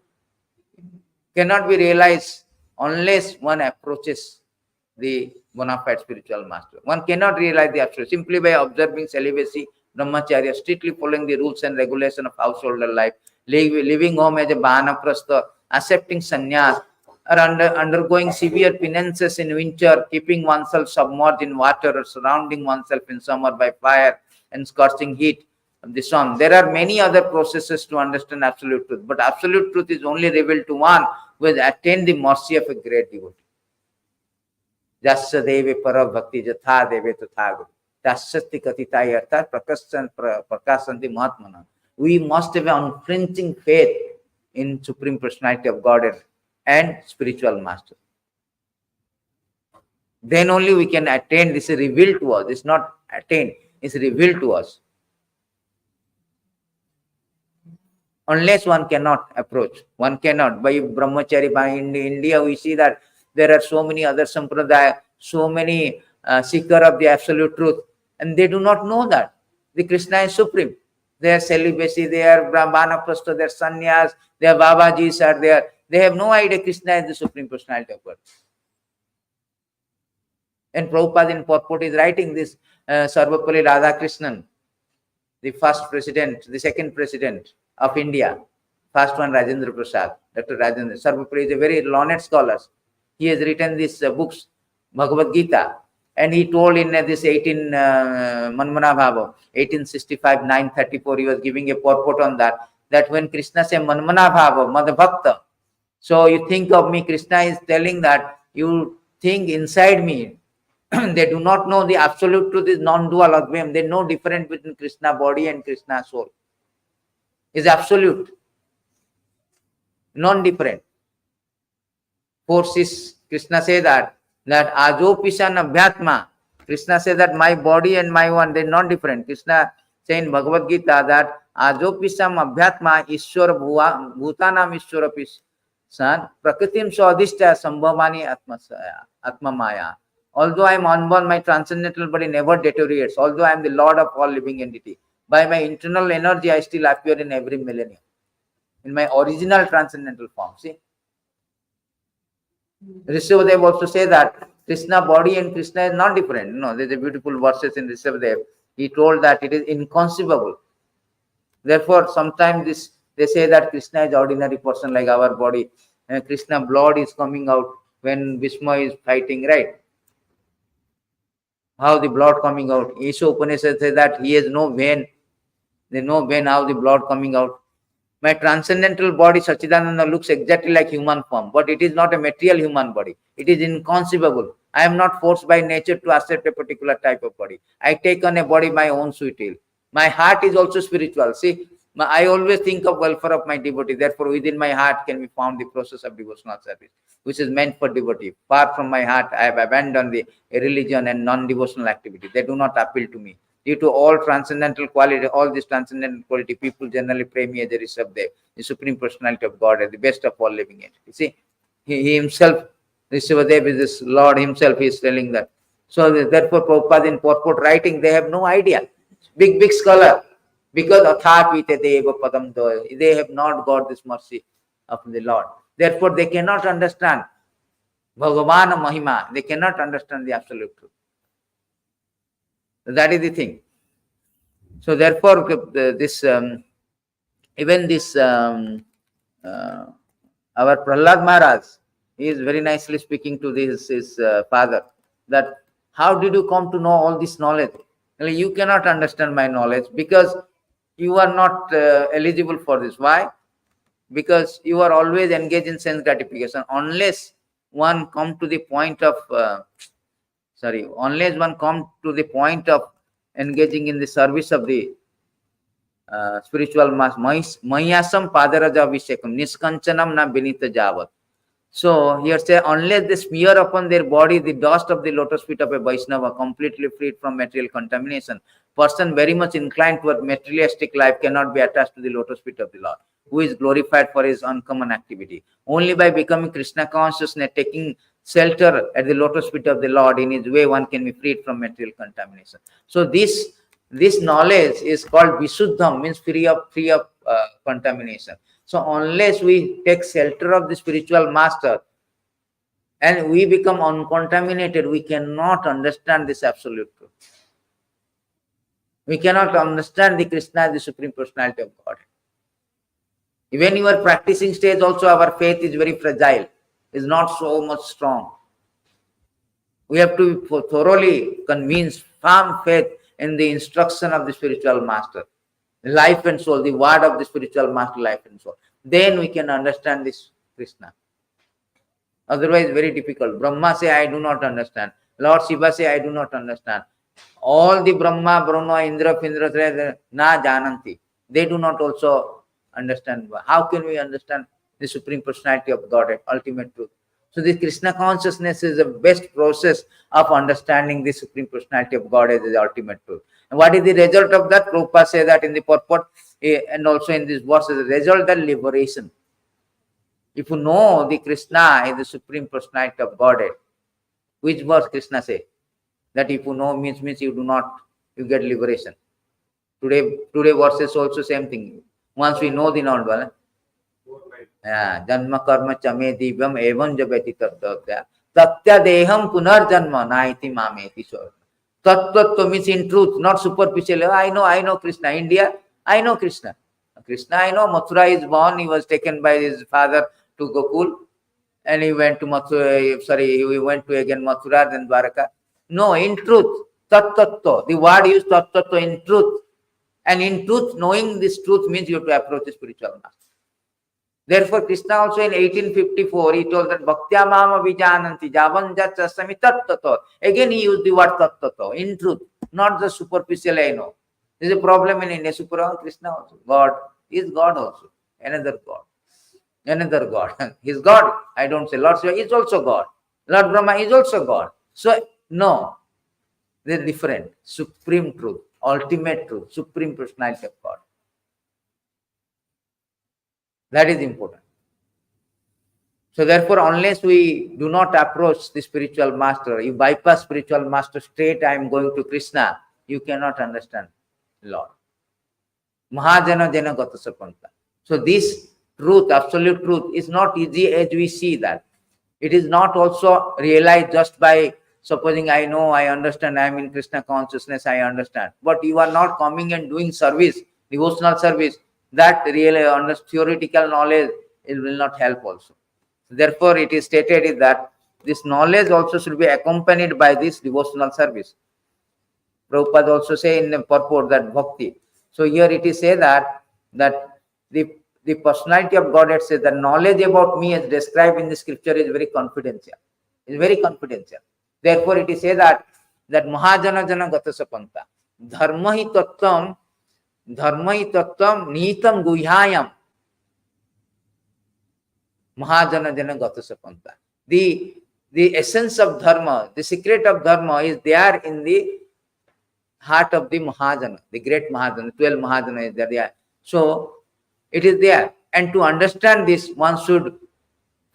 cannot be realized unless one approaches the bona fide spiritual master. One cannot realize the absolute simply by observing celibacy, brahmacharya, strictly following the rules and regulations of householder life, living home as a vanaprastha, accepting sannyas, or undergoing severe penances in winter, keeping oneself submerged in water, or surrounding oneself in summer by fire and scorching heat of the sun. There are many other processes to understand absolute truth, but absolute truth is only revealed to one who has attained the mercy of a great devotee. Jasya deve para bhakti jatha deve tatha guru. Tasyasti katitaya arthat prakasanti mahatmana. We must have an unflinching faith in Supreme Personality of Godhead and spiritual master. Then only we can attain. This is revealed to us. It's not attained. It's revealed to us. Unless one cannot approach, one cannot. By brahmachari, by India, we see that there are so many other sampradaya, so many seeker of the absolute truth, and they do not know that the Krishna is supreme. Their celibacy, their vanaprastha, their sannyas, their babajis are there. They have no idea Krishna is the Supreme Personality of God. And Prabhupada in purport is writing this Sarvapalli Radhakrishnan, the first president, the second president of India, first one Rajendra Prasad, Dr. Rajendra. Sarvapalli is a very learned scholar. He has written these books, Bhagavad Gita, and he told in this 1865, 934, he was giving a purport on that when Krishna says Manmana Bhava, Madhbhakta, so you think of me, Krishna is telling that you think inside me. They do not know the absolute truth is non-dual Advayam. They know difference between Krishna body and Krishna soul. Is absolute, non-different. Forces, Krishna say that ajopishan abhyatma. Krishna says that my body and my one, they are not different. Krishna say in Bhagavad Gita that ajopisam abhyatma ishwara bhutanam ishwara pisan prakritim swadishta sambhavani atma maya. Although I am unborn, my transcendental body never deteriorates. Although I am the Lord of all living entity, by my internal energy, I still appear in every millennium, in my original transcendental form. See, Rishabhadev also say that Krishna body and Krishna is not different. No, there is a beautiful verses in Rishabhadev. He told that it is inconceivable. Therefore, sometimes they say that Krishna is ordinary person like our body, and Krishna blood is coming out when Bhishma is fighting, right? How the blood coming out? Isha Upanishad says that he has no vein. There is no vein, how the blood coming out. My transcendental body, Sachidananda, looks exactly like human form, but it is not a material human body. It is inconceivable. I am not forced by nature to accept a particular type of body. I take on a body my own sweet will. My heart is also spiritual. See, I always think of welfare of my devotee. Therefore, within my heart can be found the process of devotional service, which is meant for devotee. Far from my heart, I have abandoned the religion and non-devotional activity. They do not appeal to me. Due to all transcendental quality, all this transcendental quality, people generally pray me as a Rishabhadev, the Supreme Personality of God, as the best of all living entities. See, he himself, Rishabhadev is this Lord himself, he is telling that. So therefore, Prabhupada in purport writing, they have no idea. Big scholar. Because Athapite Deva Padam Doya, they have not got this mercy of the Lord. Therefore, they cannot understand Bhagavana Mahima. They cannot understand the absolute truth. That is the thing. So therefore, this even this our Prahlad Maharaj, he is very nicely speaking to his father that how did you come to know all this knowledge? You cannot understand my knowledge because you are not eligible for this. Why? Because you are always engaged in sense gratification. Unless one come to the point of unless one come to the point of engaging in the service of the spiritual mass, Mayasam Padaraja Vishekam Niskanchanam na Binita Javat. So here say, unless they smear upon their body the dust of the lotus feet of a Vaishnava, completely freed from material contamination, person very much inclined toward materialistic life cannot be attached to the lotus feet of the Lord, who is glorified for his uncommon activity. Only by becoming Krishna consciousness, taking shelter at the lotus feet of the Lord in his way, one can be freed from material contamination. So this knowledge is called Visuddham, means free of contamination. So unless we take shelter of the spiritual master and we become uncontaminated, we cannot understand this absolute truth. We cannot understand the Krishna, the Supreme Personality of God. Even in our practicing stage also, our faith is very fragile, is not so much strong. We have to be thoroughly convinced, firm faith in the instruction of the spiritual master, life and soul, the word of the spiritual master, life and soul. Then we can understand this Krishna. Otherwise, very difficult. Brahma say, I do not understand. Lord Shiva say, I do not understand. All the Brahma, Indra, na jananti. They do not also understand. How can we understand the Supreme Personality of Godhead, ultimate truth? So this Krishna consciousness is the best process of understanding the Supreme Personality of Godhead as the ultimate truth. And what is the result of that? Prabhupada says that in the purport and also in this verse, the result of liberation. If you know the Krishna is the Supreme Personality of Godhead, which verse Krishna say? That if you know means you do not, you get liberation. Today verses also same thing. Once we know the non-dual, janma karma chame divyam evam jabeti tattva tatya deham punar janma naiti mameti so. Tattva means in truth, not superficial. I know Krishna. India, I know Krishna. Krishna, I know. Mathura is born. He was taken by his father to Gokul, and he went to Mathura. He went to again Mathura, then Dwaraka. No, in truth, tat-tattva. The word used tat-tattva in truth. And in truth, knowing this truth means you have to approach the spiritual master. Therefore, Krishna also in 1854, he told that Bhaktya mama vijananti javanjat asami tat-tattva. Again, he used the word tat-tattva, in truth, not the superficial I know. There is a problem in India. Krishna also. God is God also. Another God. Another God. He's God. I don't say Lord Shiva is also God. Lord Brahma is also God. So, no, they're different. Supreme truth, ultimate truth, Supreme Personality of God. That is important. So therefore, unless we do not approach the spiritual master, you bypass spiritual master straight, I am going to Krishna, you cannot understand Lord. Mahajana jana gata sapanta. So this truth, absolute truth, is not easy as we see that. It is not also realized just by supposing I know, I understand, I am in Krishna consciousness, I understand. But you are not coming and doing service, devotional service. That really theoretical knowledge, it will not help also. Therefore, it is stated that this knowledge also should be accompanied by this devotional service. Prabhupada also say in the purport that bhakti. So here it is said that the personality of Godhead says the knowledge about me as described in the scripture is very confidential. It's very confidential. Therefore, it is said that Mahajana Jana Gata Sapanta Dharma hi tattvam nitam guhyayam Mahajana Jana Gata Sapanta. The essence of dharma, the secret of dharma is there in the heart of the Mahajana, the great Mahajana, 12 Mahajana is there. So it is there. And to understand this, one should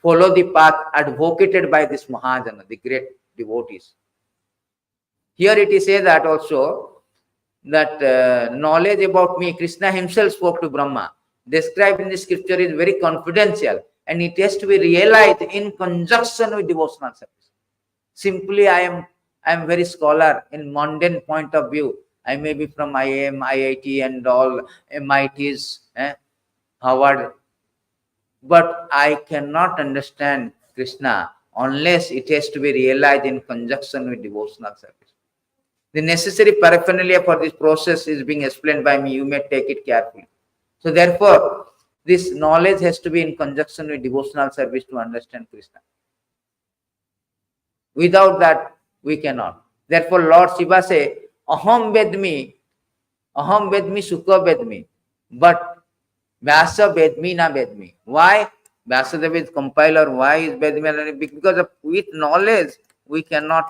follow the path advocated by this Mahajana, the great devotees. Here it is said that also that knowledge about me, Krishna himself spoke to Brahma, described in the scripture is very confidential and it has to be realized in conjunction with devotional service. Simply I am very scholar in mundane point of view. I may be from IIM, IIT and all MITs, Harvard, but I cannot understand Krishna unless it has to be realized in conjunction with devotional service. The necessary paraphernalia for this process is being explained by me. You may take it carefully. So therefore, this knowledge has to be in conjunction with devotional service to understand Krishna. Without that, we cannot. Therefore, Lord Shiva say, Aham vedmi, Sukha vedmi. But Vyasa vedmi na vedmi. Why? Vyasadeva is compiler. Why is vedmi? Because with knowledge, we cannot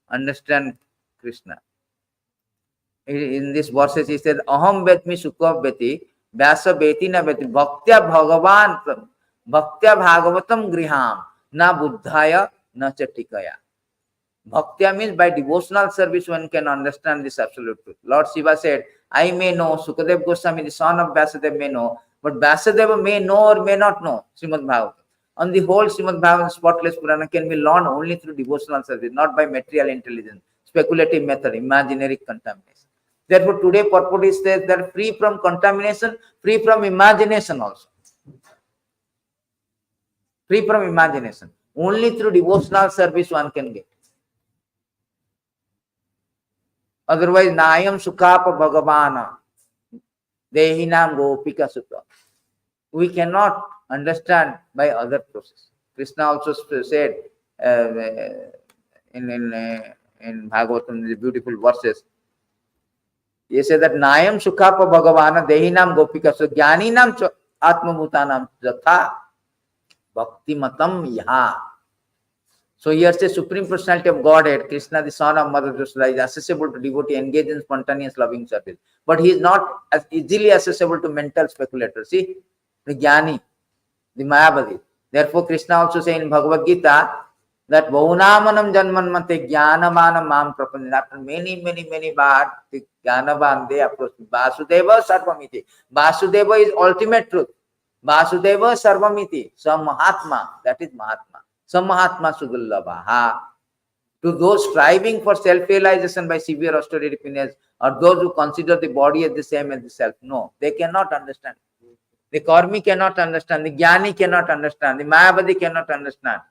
understand Krishna. In this verses he said, Aham vetmi sukha veti, vyasa veti na veti, bhaktya bhagavan, bhaktya bhagavatam griham, na buddhaya, na chatikaya. Bhaktya means by devotional service one can understand this absolute truth. Lord Shiva said, I may know, Sukadev Goswami, the son of Vyasadeva may know, but Vyasadeva may know or may not know Srimad Bhagavatam. On the whole, Srimad Bhagavatam, spotless Purana, can be learned only through devotional service, not by material intelligence, speculative method, imaginary contamination. Therefore, today purport is that they are free from contamination, free from imagination also. Free from imagination. Only through devotional service one can get. Otherwise, Nayam Sukhapa Bhagavana, Dehinam Gopika Sutta. We cannot understand by other process. Krishna also said in Bhagavatam, the beautiful verses, he said that Nayam Sukhapa Bhagavana, Dehinam Gopika Sutta, Jnaninam Atmabhutanam Jatha, Bhakti Matam Yaha. So here says Supreme Personality of Godhead, Krishna, the son of Mother Yashoda, is accessible to devotee engaged in spontaneous loving service. But he is not as easily accessible to mental speculators. See, the Jnani, the Mayavadi. Therefore, Krishna also says in Bhagavad Gita that Baunamanam Janmanmate Jnanavanam Mam Prapanjana. After many bars, the Jnanavan, they approach Vasudeva Sarvamiti. Vasudeva is ultimate truth. Vasudeva Sarvamiti. Samahatma, that is Mahatma. Samahatma Sudulabha. To those striving for self-realization by severe austerity penance, or those who consider the body as the same as the self, no, they cannot understand. The Karmi cannot understand, the Jnani cannot understand, the Mayavadi cannot understand.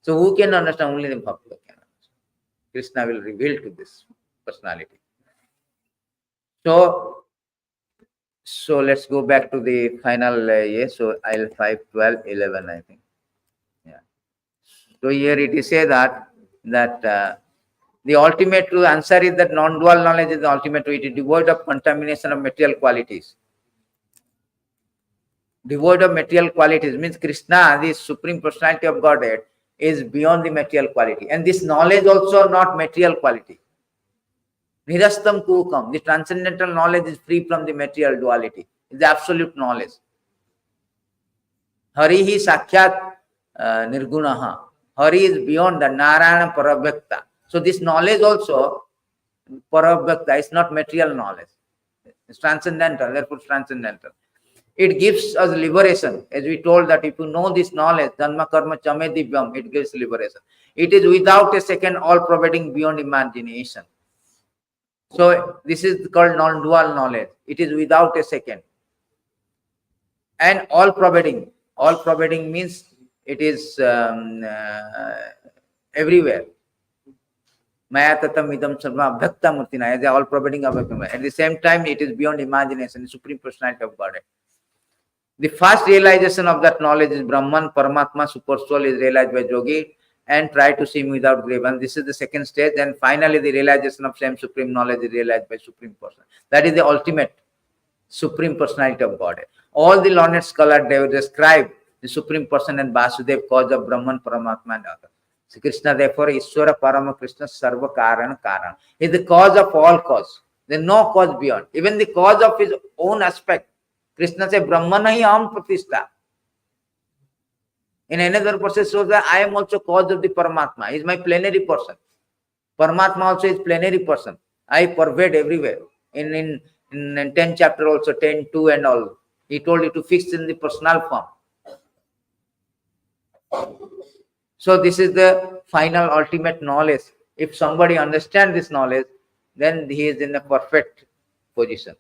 So who can understand? Only the Bhakta can understand. Krishna will reveal to this personality. So let's go back to the final, so I'll 5, 12, 11, I think. Yeah. So here it is said that the ultimate true answer is that non-dual knowledge is the ultimate truth. It is devoid of contamination of material qualities. Devoid of material qualities means Krishna, the Supreme Personality of Godhead, is beyond the material quality. And this knowledge also not material quality. Nirastam kukam, the transcendental knowledge is free from the material duality. It's the absolute knowledge. Harihi Sakhyat Nirgunaha. Hari is beyond the Narayana Parabhakta. So this knowledge also, Parabhakta, is not material knowledge. It's transcendental, therefore transcendental. It gives us liberation. As we told that if you know this knowledge, Dhamma Karma Chame Divyam, it gives liberation. It is without a second, all-pervading beyond imagination. So this is called non-dual knowledge. It is without a second. And all-pervading. All-pervading means it is everywhere. Maya tatam idam sarva bhakta murtina, as all pervading of everywhere. At the same time, it is beyond imagination, the Supreme Personality of Godhead. The first realization of that knowledge is Brahman, Paramatma, Super Soul is realized by Yogi and try to see him without grievance. This is the second stage. And finally, the realization of same Supreme knowledge is realized by Supreme Person. That is the ultimate Supreme Personality of Godhead. All the learned scholars, they describe the Supreme Person and Vasudev, cause of Brahman, Paramatma and others. So Krishna, therefore, Ishvara Parama Krishna Sarva Karana Karana. He is the cause of all cause. There is no cause beyond. Even the cause of his own aspect. Krishna says, Brahmana hi aham pratishtha. In another process shows that I am also cause of the Paramatma. He is my plenary person. Paramatma also is plenary person. I pervade everywhere. In 10th chapter also, 10, 2 and all. He told you to fix in the personal form. So this is the final ultimate knowledge. If somebody understands this knowledge, then he is in a perfect position.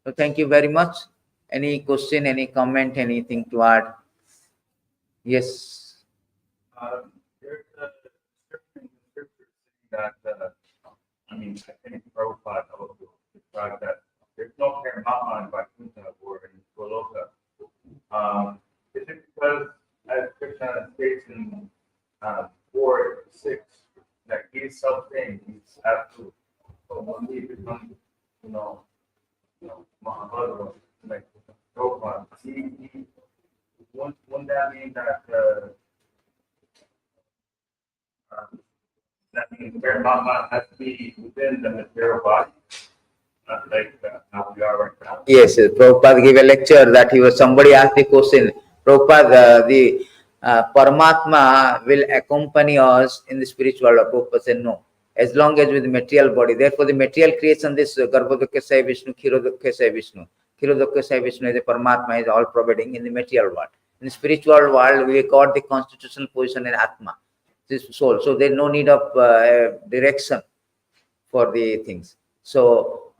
So thank you very much. Any question, any comment, anything to add? Yes. There's a description in the scripture saying that, I think Prabhupada also described that there's no Paramatma in Vaikuntha or in Goloka. Is it because, as Krishna states in 4:6, that he is something, he's absolute. So when he becomes, Mahabharata, like Prabhupada, wouldn't that mean that that means Paramatma has to be within the material body? now we are right now. Yes, Prabhupada gave a lecture that somebody asked the question, Prabhupada, the Paramatma will accompany us in the spiritual world. Prabhupada said no, as long as with the material body. Therefore, the material creation, this Garbhodakya Vishnu, Kshirodakya Vishnu. Kshirodakya Vishnu is the Paramatma, is all providing in the material world. In the spiritual world, we got the constitutional position in Atma, this soul. So there is no need of direction for the things. So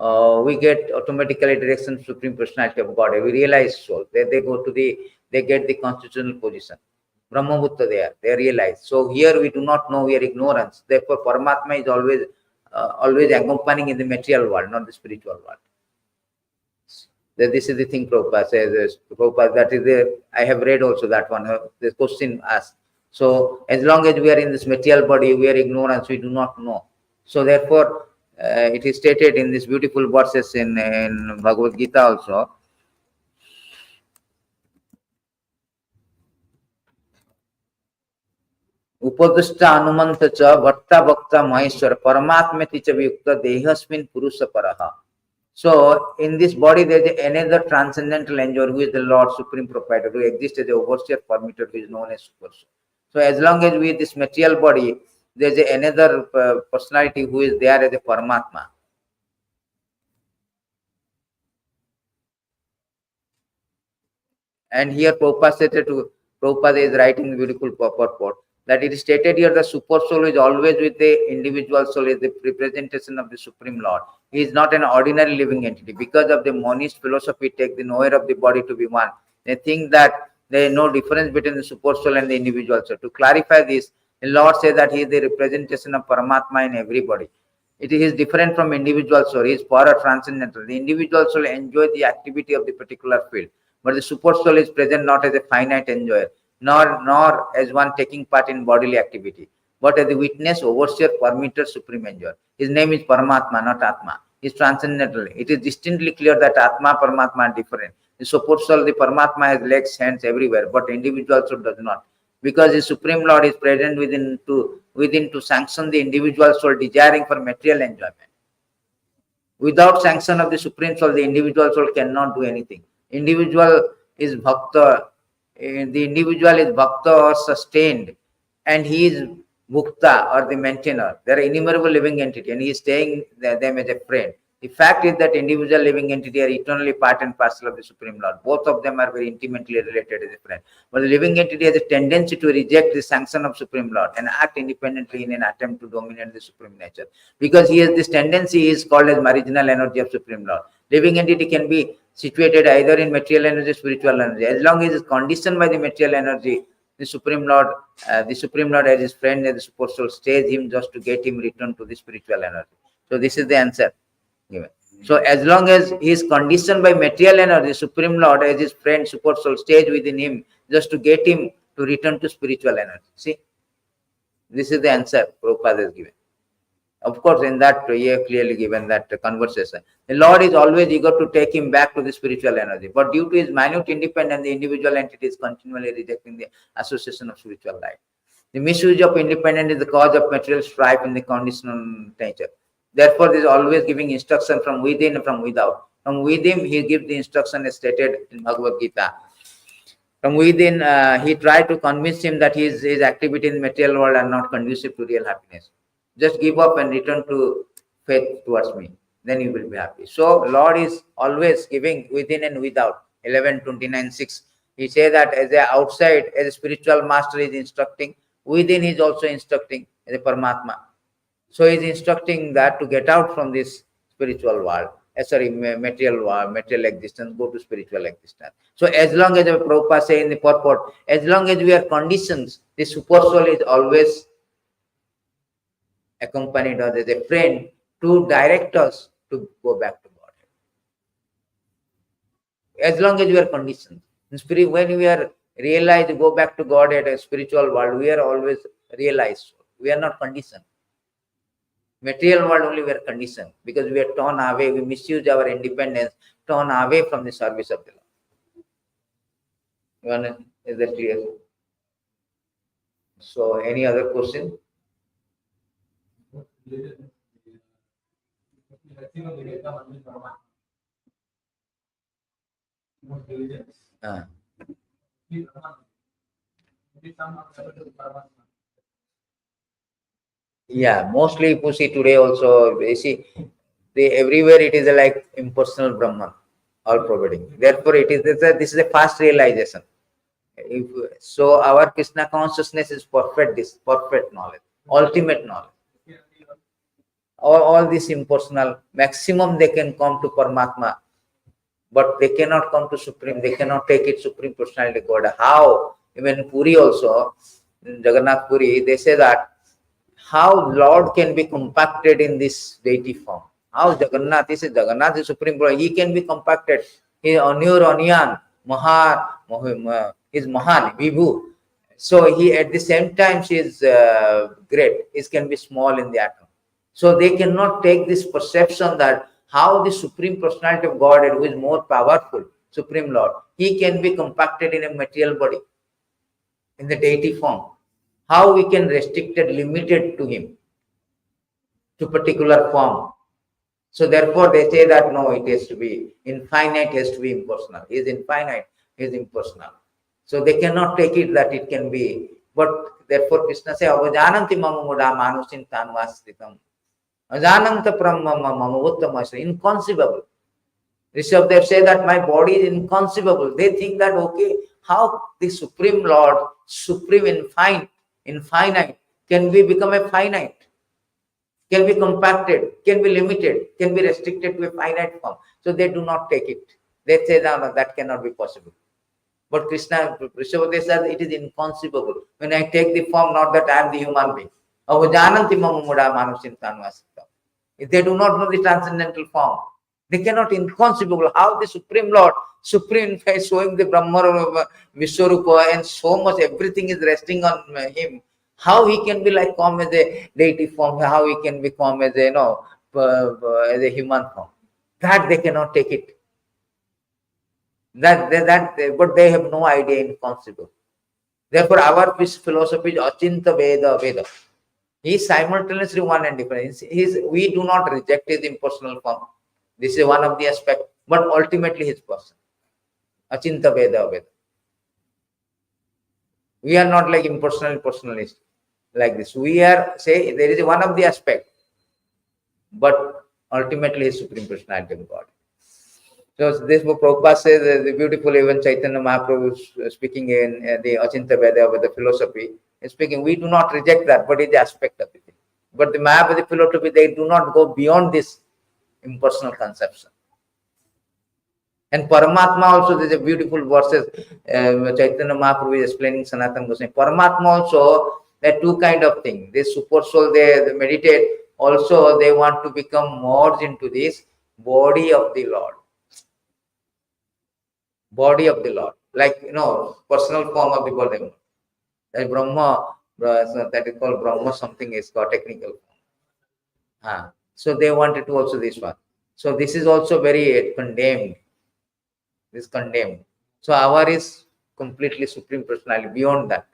we get automatically direction Supreme Personality of God. We realize soul. They go to they get the constitutional position. Brahmabhutta they realize. So here we do not know, we are ignorance. Therefore, Paramatma is always accompanying in the material world, not the spiritual world. This is the thing Prabhupada says. Prabhupada, that is I have read also that one, the question asked. So as long as we are in this material body, we are ignorance, we do not know. So therefore, it is stated in this beautiful verses in Bhagavad Gita also. Upadishta Anumanta cha Vatta Bhakta Maheshwara Paramatmeti cha Vyukta Dehasmin Purusha Paraha. So in this body there is another transcendental enjoyer who is the Lord Supreme Proprietor, who exists as the overseer permitter, who is known as Super Soul. So as long as we have this material body, there is another personality who is there as a Paramatma. And here Prabhupada is writing the beautiful purport that it is stated here the super soul is always with the individual soul, is the representation of the Supreme Lord. He is not an ordinary living entity. Because of the monist philosophy, take the knower of the body to be one. They think that there is no difference between the super soul and the individual soul. To clarify this, the Lord says that he is the representation of Paramatma in everybody. It is different from individual soul. He is para transcendental. The individual soul enjoys the activity of the particular field. But the super soul is present not as a finite enjoyer, nor as one taking part in bodily activity, but as the witness, overseer, permitter, supreme enjoyer. His name is Paramatma, not Atma. He is transcendental. It is distinctly clear that Atma, Paramatma are different. The super soul, the Paramatma has legs, hands everywhere, but individual soul does not. Because the Supreme Lord is present within to sanction the individual soul desiring for material enjoyment. Without sanction of the Supreme Soul, the individual soul cannot do anything. Individual is bhakta, the individual is bhakta or sustained, and he is bhukta or the maintainer. There are innumerable living entity, and he is staying them as a friend. The fact is that individual living entity are eternally part and parcel of the Supreme Lord. Both of them are very intimately related as a friend. But the living entity has a tendency to reject the sanction of Supreme Lord and act independently in an attempt to dominate the Supreme Nature. Because he has this tendency, he is called as marginal energy of Supreme Lord. Living entity can be situated either in material energy or spiritual energy. As long as it is conditioned by the material energy, the Supreme Lord as his friend, as the super soul, stays him just to get him returned to the spiritual energy. So this is the answer given. So as long as he is conditioned by material energy, Supreme Lord as his friend, super soul, stays within him just to get him to return to spiritual energy. See, this is the answer Prabhupada has given. Of course, in that he have clearly given that conversation. The Lord is always eager to take him back to the spiritual energy, but due to his minute independence, the individual entity is continually rejecting the association of spiritual life. The misuse of independence is the cause of material strife in the conditional nature. Therefore, there is always giving instruction from within and from without. From within, he gives the instruction as stated in Bhagavad Gita. From within, he tried to convince him that his activity in the material world are not conducive to real happiness. Just give up and return to faith towards me. Then you will be happy. So, Lord is always giving within and without. 11:29:6. He says that as a outside, as a spiritual master is instructing, within he is also instructing as a Paramatma. So he is instructing that to get out from this spiritual world, material world, material existence, go to spiritual existence. So as long as Prabhupada say in the purport, as long as we are conditioned, the super soul is always accompanied us as a friend to direct us to go back to God. As long as we are conditioned. In spirit, when we are realized to go back to God at a spiritual world, we are always realized. We are not conditioned. Material world only we are conditioned because we are torn away, we misuse our independence, torn away from the service of the Lord. Is that clear? So, any other question? Ah. Yeah, mostly if you see today also, you see, everywhere it is like impersonal Brahman, all providing. Therefore, this is a fast realization. If, so our Krishna consciousness is perfect, this perfect knowledge, ultimate knowledge. All this impersonal, maximum they can come to Paramatma, but they cannot come to Supreme, they cannot take it Supreme Personality God. How? Even Puri also, in Jagannath Puri, they say that how Lord can be compacted in this deity form. How Jagannath is Supreme Lord, he can be compacted. He is Anur Anyan, he is Mahan, Vibhu. So he at the same time she is great. He can be small in the atom. So they cannot take this perception that how the Supreme Personality of God, who is more powerful, Supreme Lord, he can be compacted in a material body, in the deity form. How we can restrict it, limited to him, to particular form. So therefore they say that no, it has to be infinite, has to be impersonal. He is infinite, he is impersonal. So they cannot take it that it can be. But therefore Krishna says, Avajananti mama muda manusin tanvasritam. Ajananta brahma mama uttama, inconceivable. Rishabdev say that my body is inconceivable. They think that, okay, how the Supreme Lord, Supreme infinite, can we become a finite? Can be compacted, can be limited, can be restricted to a finite form. So they do not take it. They say that no, that cannot be possible. But Krishna, Rishabdev says it is inconceivable. When I take the form, not that I am the human being. If they do not know the transcendental form, they cannot inconceivable how the Supreme Lord, Supreme is showing the Brahma Vishwarupa and so much everything is resting on him. How he can be like come as a deity form, how he can become as a as a human form. That they cannot take it. But they have no idea inconceivable. Therefore, our philosophy is Achinta Veda Veda. He is simultaneously one and different. We do not reject his impersonal form. This is one of the aspects, but ultimately his person. Achinta Veda Veda. We are not like impersonal personalist like this. We are, say, there is one of the aspect, but ultimately his Supreme Personality of God. So this book Prabhupada says, the beautiful even Chaitanya Mahaprabhu speaking in the Achinta Veda with the philosophy, is speaking, we do not reject that, but it's the aspect of it. But the Mayavadi philosophy, they do not go beyond this impersonal conception. And Paramatma also, there is a beautiful verses, Chaitanya Mahaprabhu is explaining Sanatana Goswami. Paramatma also, there are two kind of things. This super soul, they meditate, also they want to become merged into this body of the Lord. Body of the Lord, like personal form of the body. That Brahma, that is called Brahma, something is called technical form. So they wanted to also this one. So this is also very condemned. This condemned. So our is completely Supreme Personality beyond that.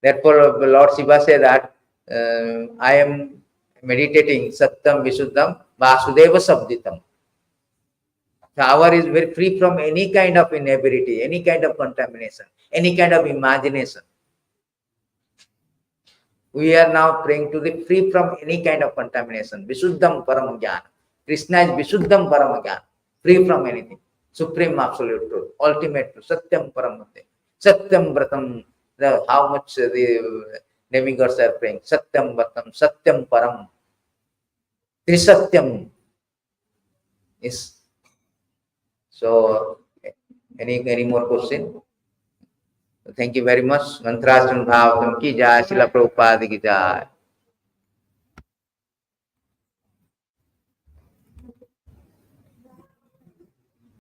Therefore, Lord Shiva said that I am meditating Satyam Visuddham Vasudeva Sabditam. Our is very free from any kind of inability, any kind of contamination, any kind of imagination. We are now praying to the free from any kind of contamination. Visuddham Param Jnana. Krishna is Visuddham Param Jnana, free from anything. Supreme absolute truth, ultimate truth, Satyam Param. Satyam Vratam. How much the demigods are praying. Satyam Vratam, Satyam Param. Trisatyam is. So, any more question? Thank you very much. Mantrastan Bhavatam ki jai, Srila Prabhupada ki jai.